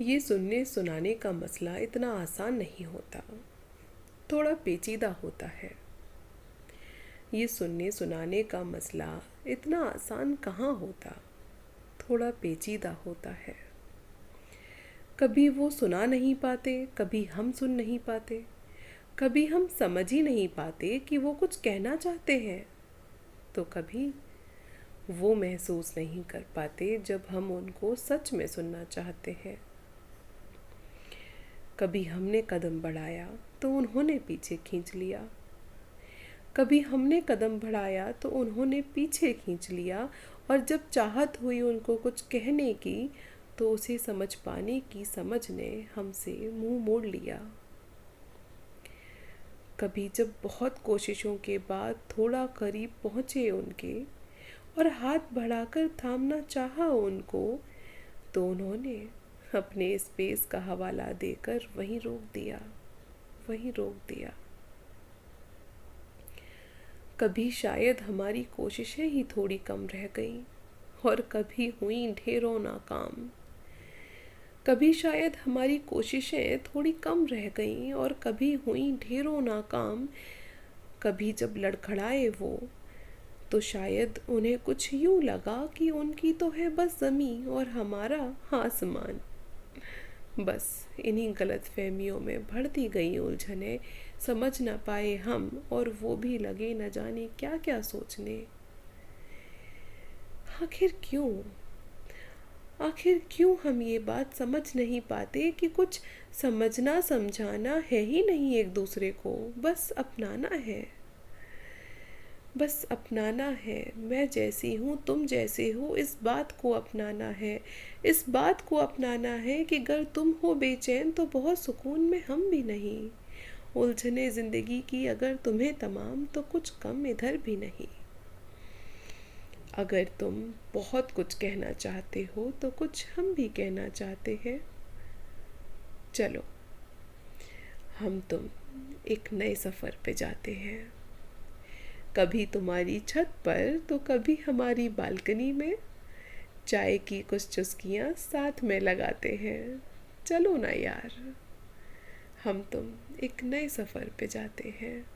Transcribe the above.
ये सुनने सुनाने का मसला इतना आसान नहीं होता, थोड़ा पेचीदा होता है। ये सुनने सुनाने का मसला इतना आसान कहाँ होता, थोड़ा पेचीदा होता है। कभी वो सुना नहीं पाते, कभी हम सुन नहीं पाते, कभी हम समझ ही नहीं पाते कि वो कुछ कहना चाहते हैं, तो कभी वो महसूस नहीं कर पाते जब हम उनको सच में सुनना चाहते हैं। कभी हमने कदम बढ़ाया तो उन्होंने पीछे खींच लिया, कभी हमने कदम बढ़ाया तो उन्होंने पीछे खींच लिया, और जब चाहत हुई उनको कुछ कहने की तो उसे समझ पाने की समझ ने हमसे मुंह मोड़ लिया। कभी जब बहुत कोशिशों के बाद थोड़ा करीब पहुँचे उनके और हाथ बढ़ाकर थामना चाहा उनको, तो उन्होंने अपने स्पेस का हवाला देकर वहीं रोक दिया। कभी शायद हमारी कोशिशें ही थोड़ी कम रह गईं और कभी हुई ढेरों नाकाम। कभी शायद हमारी कोशिशें थोड़ी कम रह गईं और कभी हुई ढेरों नाकाम। कभी जब लड़खड़ाए वो, तो शायद उन्हें कुछ यूं लगा कि उनकी तो है बस ज़मीं और हमारा आसमान। बस इन्हीं गलतफहमियों में बढ़ती गई उलझनें समझ न पाए हम, और वो भी लगे न जाने क्या क्या सोचने। आखिर क्यों हम ये बात समझ नहीं पाते कि कुछ समझना समझाना है ही नहीं एक दूसरे को, बस अपनाना है। मैं जैसी हूँ तुम जैसे हो, इस बात को अपनाना है कि अगर तुम हो बेचैन तो बहुत सुकून में हम भी नहीं। उलझने ज़िंदगी की अगर तुम्हें तमाम, तो कुछ कम इधर भी नहीं। अगर तुम बहुत कुछ कहना चाहते हो तो कुछ हम भी कहना चाहते हैं। चलो हम तुम एक नए सफ़र पे जाते हैं, कभी तुम्हारी छत पर तो कभी हमारी बालकनी में। चाय की कुछ चुस्कियाँ साथ में लगाते हैं। चलो ना यार, हम तुम एक नए सफ़र पे जाते हैं।